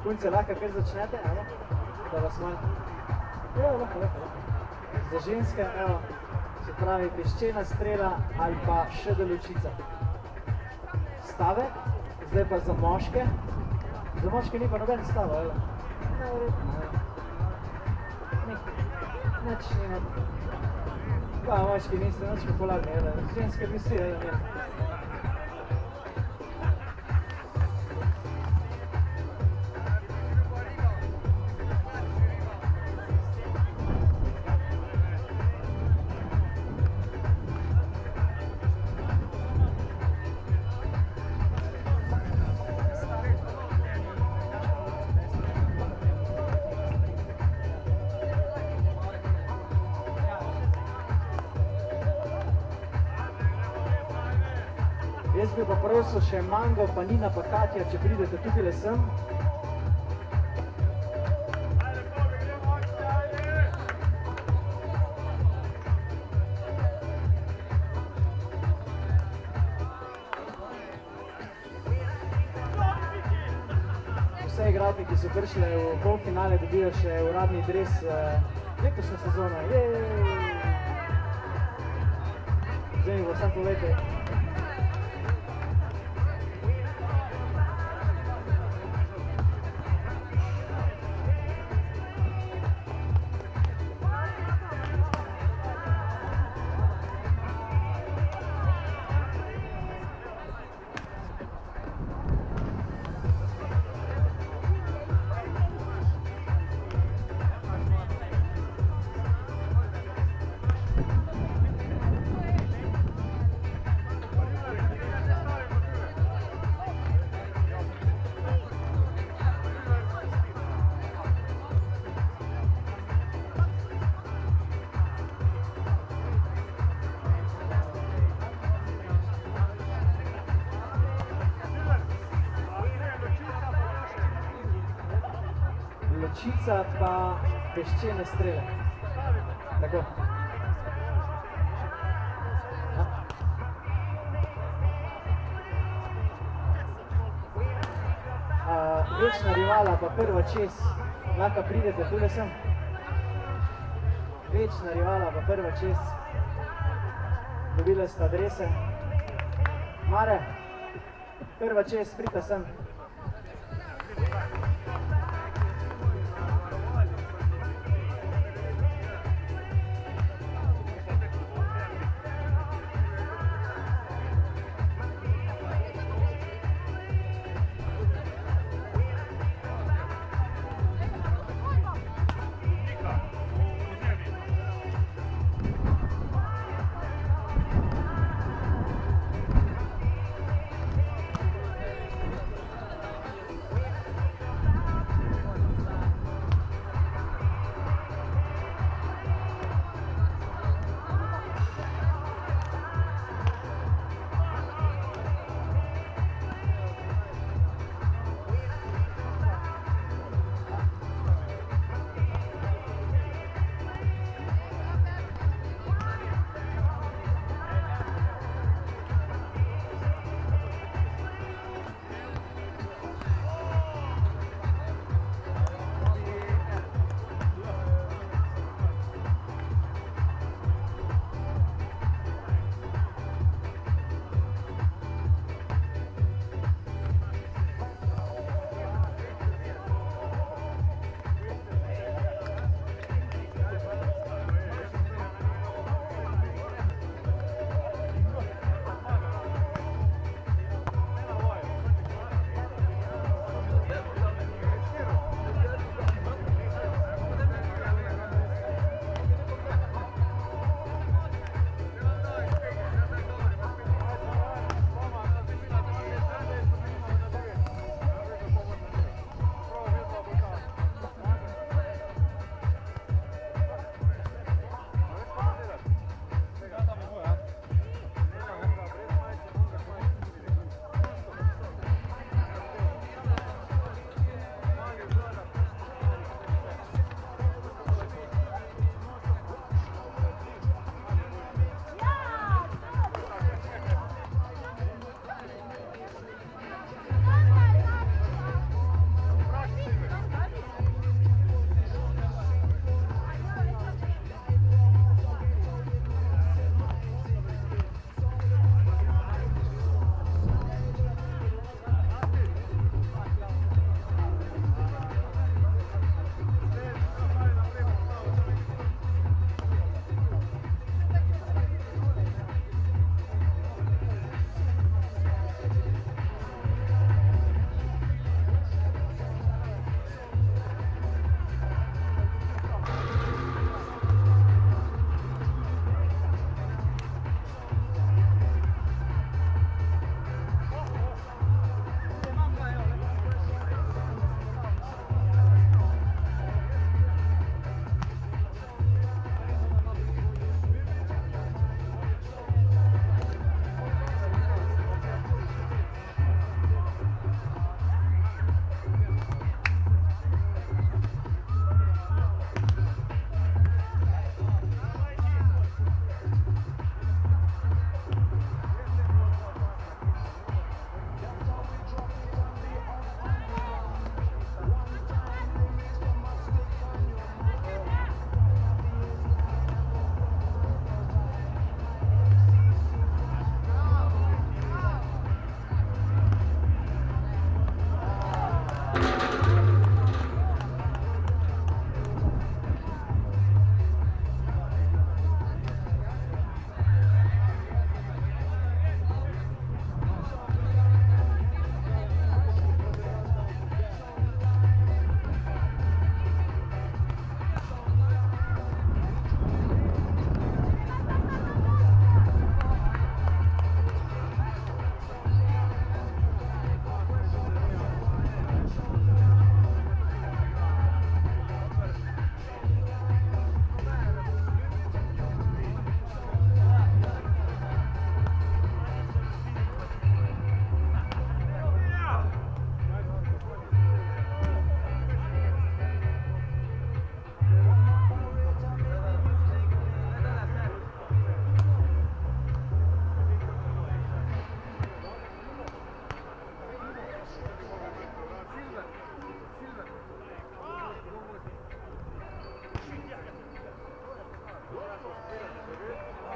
Punce, lahko kar začnete, evo, da vas malo... Evo, lahko. Za ženske, evo, se pravi peščena strela ali pa še delučica. Stave, zdaj pa za moške. Za moške ni pa noben stava, evo. Najverjetno, evo. Nič ni not. Pa, moški niste nič popularni, evo. Ženske bi si, evo, ne. Jaz bi pa prosil še Mango, pa Nina, pa Katja, če pridete tukaj le sem. Vse igralke, ki so prišle v polfinale, dobijo še uradni dres letošnje sezone. Zdaj mi bo sam povejte. Ločica pa peščene strele. Tako. Večna rivala pa prva čez. Lahko pridete, tule sem. Večna rivala pa prva čez. Dobile sta drese. Mare, prva čez, pridite sem.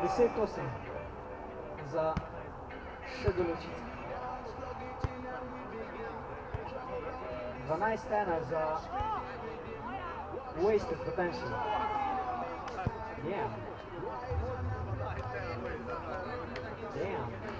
10-8 za še do ločice. 12-1 za wasted potential. Yeah. Damn.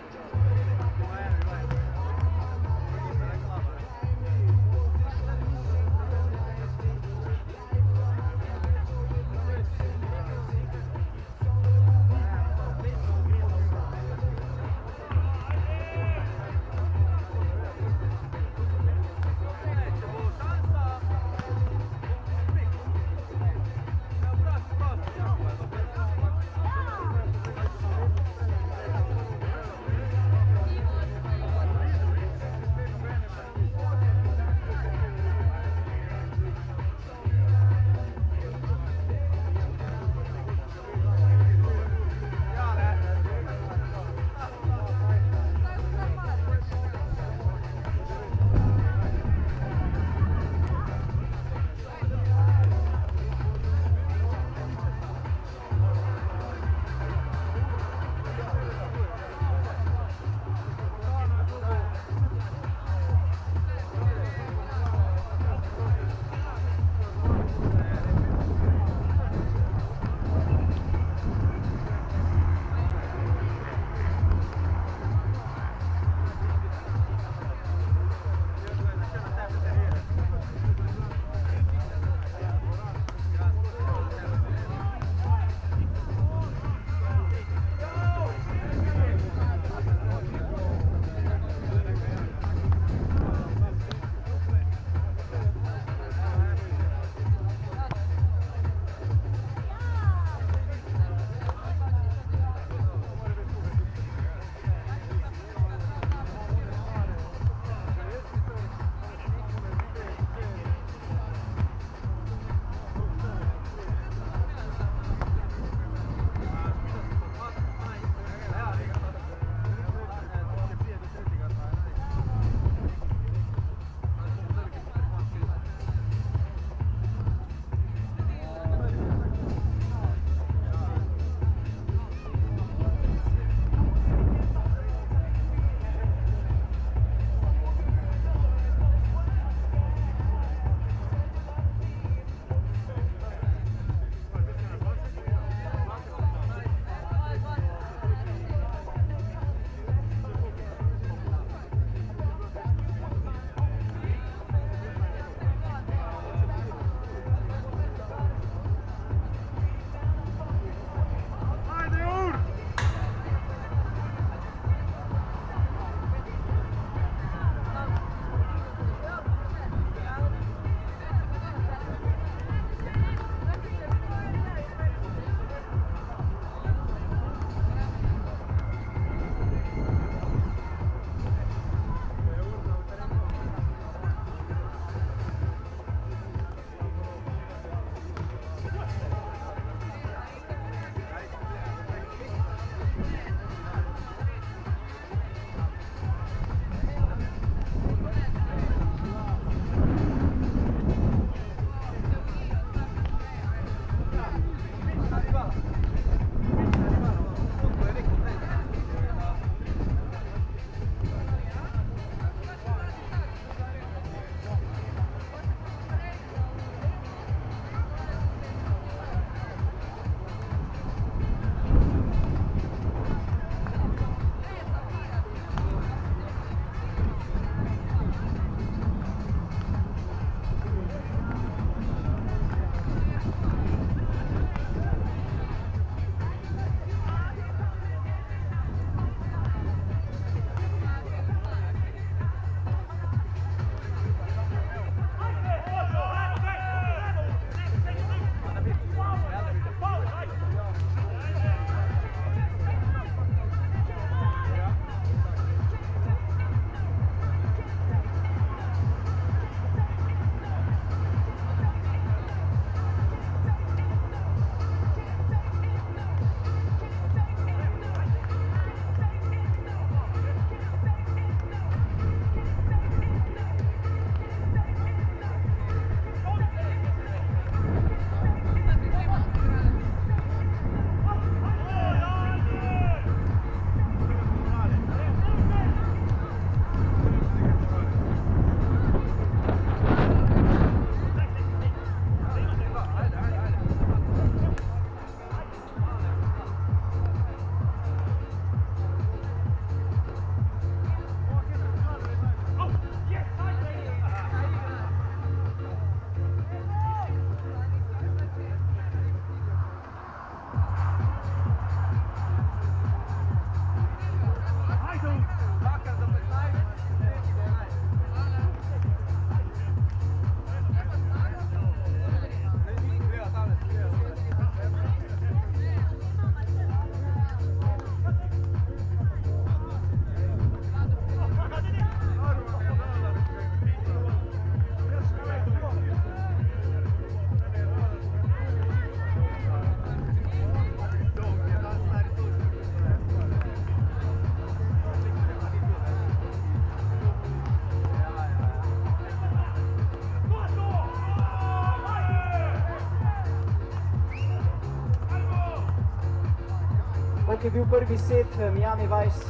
Koliko je bil prvi set Miami Vice?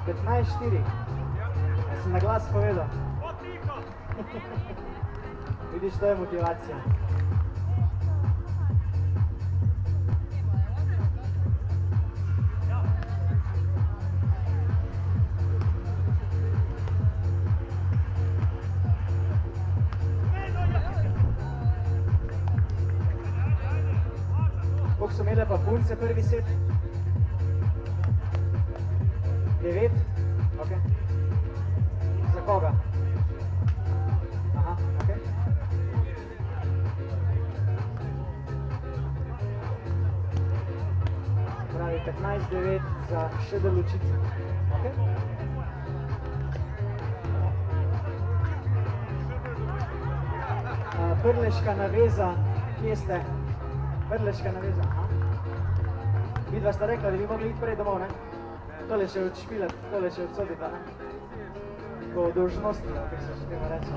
15-4. Sem na glas povedal. Vidiš, to je motivacija. Koliko so imele pa punce prvi set? 9? Ok. Za koga? Aha, ok. Pravi 15-9 za Šede Lučice. Ok. Prleška naveza, kje ste? Prleška naveza, aha. Vidva sta rekla, da bi mogli iti prej domov, ne? Tole še odšpilati, tole še odsodita, ne? Po dolžnosti, kaj se še temu reče.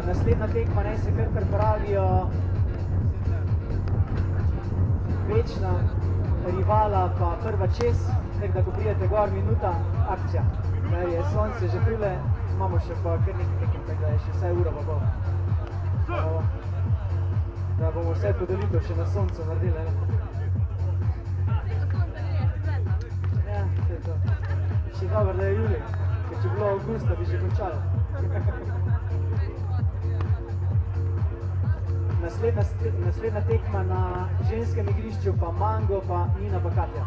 Naslednja tekma, ne, se kar pravijo večna rivala pa prva čez, nek da ko pridete gor minuta, akcija. Da je sonce že prile, imamo še pa kar nekaj tekem, tako da je še vsaj ura pa pol. Da bomo vse podelitev še na soncu naredili, ne? Ja, vse je to. Še dobro, da je julij, ker če bilo avgusta, bi že končalo. Naslednja tekma na ženskem igrišču pa Mango pa Nina pa Katja.